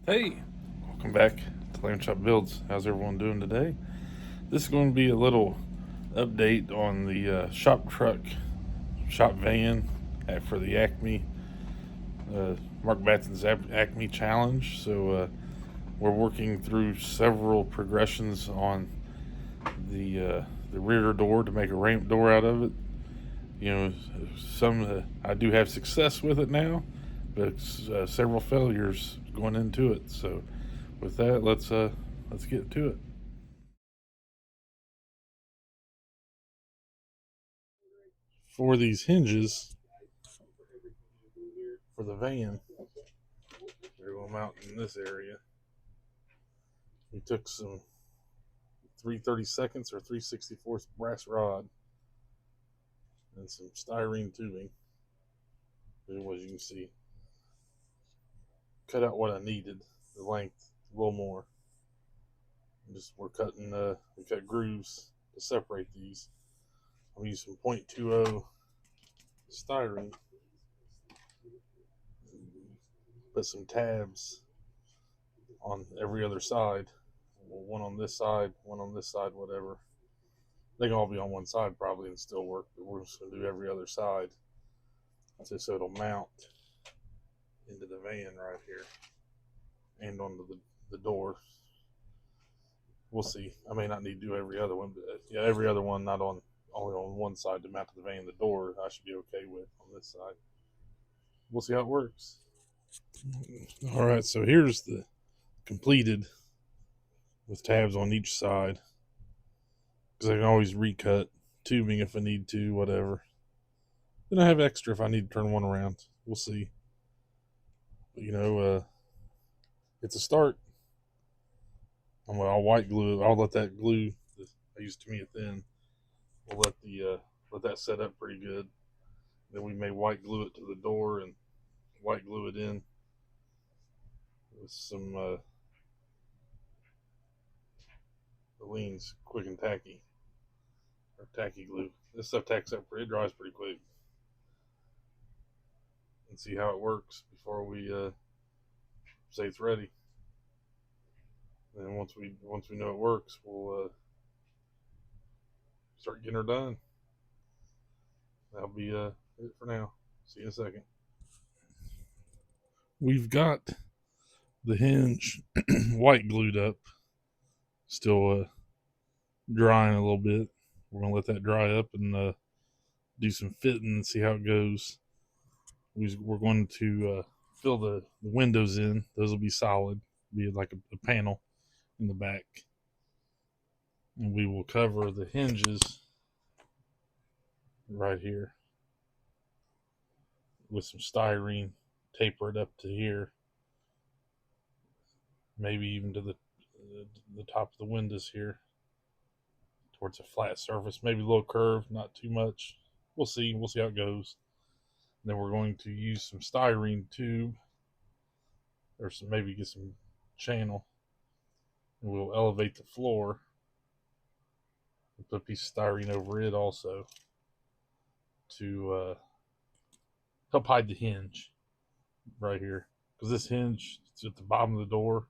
Hey, welcome back to Lamb Chop Builds. How's everyone doing today? This is going to be a little update on the shop truck, shop van for the Acme, Mark Batson's Acme Challenge. So we're working through several progressions on the rear door to make a ramp door out of it. You know, some I do have success with it now, but several failures going into it. So with that, let's get to it. For these hinges for the van, they're going to mount in this area. We took some 3/32 or 3/64 brass rod and some styrene tubing. And as you can see, cut out what I needed, the length a little more. We're cutting, we cut grooves to separate these. I'm using 0.20 styrene. Put some tabs on every other side. One on this side, one on this side, whatever. They can all be on one side probably and still work, but we're just going to do every other side just so it'll mount into the van right here and onto the door. We'll see. I may not need to do every other one, but yeah, every other one, not on only on one side to mount to the van. The door I should be okay with on this side. We'll see how it works. All right, so here's the completed with tabs on each side because I can always recut tubing if I need to, whatever. Then I have extra if I need to turn one around. We'll see. But, it's a start. I'll white glue it. I'll let that glue that I used to me it thin. We'll let that set up pretty good. Then we may white glue it to the door and white glue it in with some Aleene's quick and tacky or tacky glue. This stuff tacks up. It dries pretty quick. And see how it works before we say it's ready. And once we know it works, we'll start getting her done. That'll be it for now. See you in a second. We've got the hinge white glued up, still drying a little bit. We're gonna let that dry up and do some fitting and see how it goes. We're going to fill the windows in. Those will be solid, be like a panel in the back, and we will cover the hinges right here with some styrene, taper it up to here, maybe even to the top of the windows here, towards a flat surface, maybe a little curve, not too much. We'll see. We'll see how it goes. And then we're going to use some styrene tube, or maybe get some channel, and we'll elevate the floor. We'll put a piece of styrene over it also to help hide the hinge right here, because this hinge is at the bottom of the door.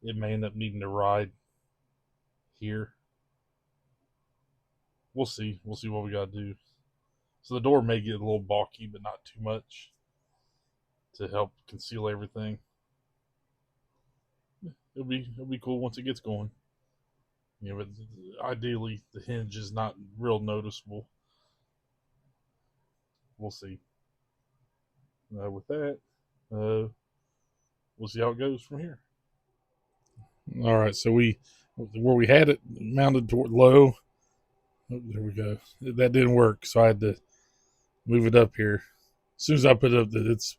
It may end up needing to ride here. We'll see. We'll see what we got to do. So the door may get a little bulky, but not too much to help conceal everything. It'll be cool once it gets going. But ideally the hinge is not real noticeable. We'll see. With that, we'll see how it goes from here. All right, so where we had it mounted toward low. Oh, there we go. That didn't work, so I had to move it up here. As soon as I put it up, that it's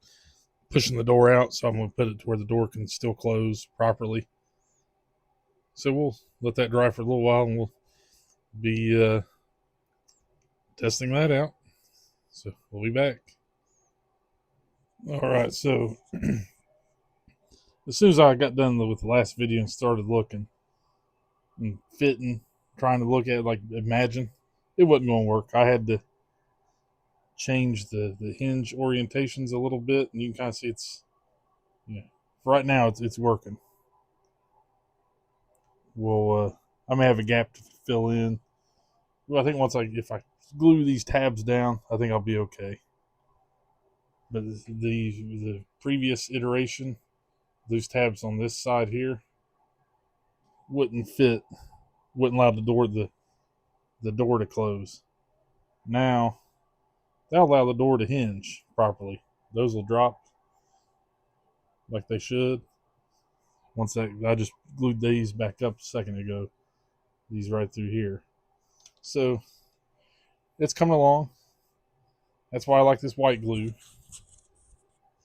pushing the door out, so I'm going to put it to where the door can still close properly. So we'll let that dry for a little while, and we'll be testing that out. So we'll be back. All right, so as soon as I got done with the last video and started looking and fitting, trying to look at it like imagine, it wasn't going to work. I had to change the hinge orientations a little bit, and you can kind of see it's For right now, it's working. I may have a gap to fill in. Well, I think if I glue these tabs down, I think I'll be okay. But the previous iteration, those tabs on this side here wouldn't fit, wouldn't allow the door to close. Now that'll allow the door to hinge properly. Those will drop like they should. Once I just glued these back up a second ago, these right through here. So it's coming along. That's why I like this white glue.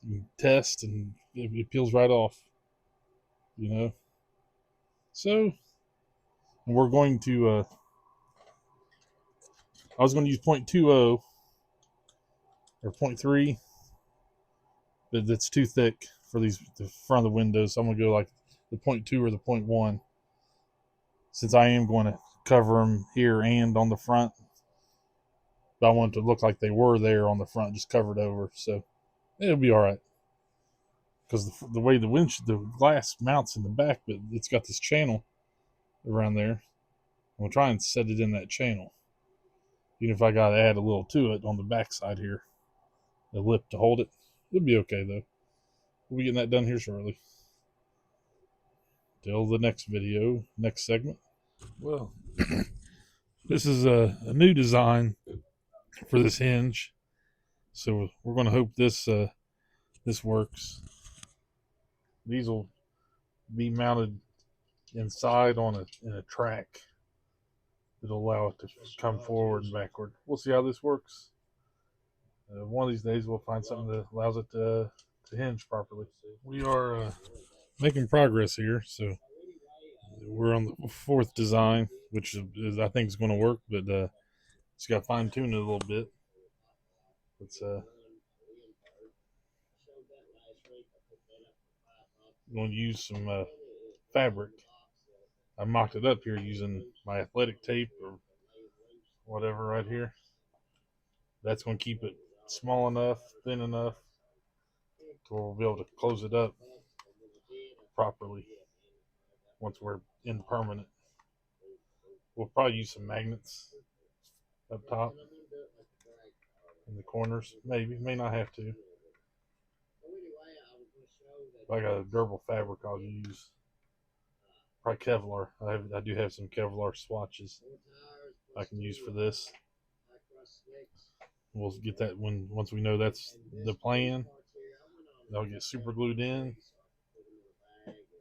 You test and it peels right off, you know. So we're going to. I was going to use 0.20 or 0.3, but that's too thick for the front of the windows. So I'm going to go like the 0.2 or the 0.1, since I am going to cover them here and on the front. But I want it to look like they were there on the front, just covered over. So it'll be all right. Because the way the glass mounts in the back, but it's got this channel around there. I'm going to try and set it in that channel. Even if I got to add a little to it on the back side here, the lip to hold it. It'll be okay though. We'll be getting that done here shortly. Till the next video, next segment. Well, this is a new design for this hinge, so we're going to hope this works. These will be mounted inside in a track that'll allow it to come forward and backward. We'll see how this works. One of these days we'll find something that allows it to hinge properly. We are making progress here, so we're on the fourth design, which I think is going to work, but just got to fine tune it a little bit. It's going to use some fabric. I mocked it up here using my athletic tape or whatever right here. That's going to keep it small enough, thin enough, to where we'll be able to close it up properly once we're in permanent. We'll probably use some magnets up top in the corners. Maybe, may not have to. If I got a durable fabric, I'll use probably Kevlar. I do have some Kevlar swatches I can use for this. We'll get that once we know that's the plan. They'll get super glued in.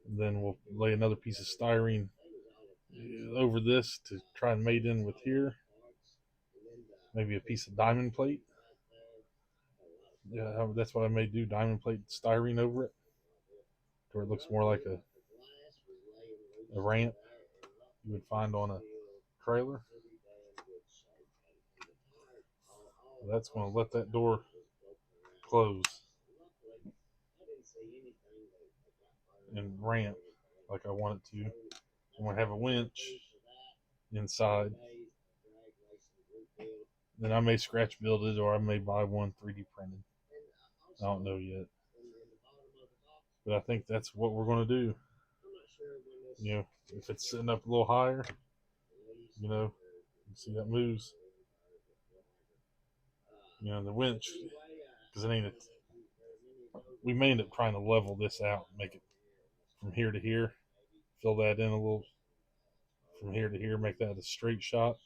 Then we'll lay another piece of styrene over this to try and mate in with here. Maybe a piece of diamond plate. Yeah, that's what I may do. Diamond plate styrene over it, where it looks more like a ramp you would find on a trailer. That's going to let that door close and ramp like I want it to. I'm going to have a winch inside. Then I may scratch build it, or I may buy one 3D printed. I don't know yet. But I think that's what we're going to do. You know, if it's sitting up a little higher, you know, you see that moves. You know, the winch, because we may end up trying to level this out, make it from here to here, fill that in a little from here to here, make that a straight shot,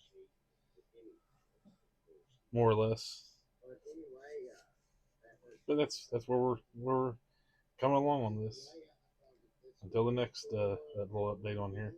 more or less. But that's where we're coming along on this. Until the next little update on here.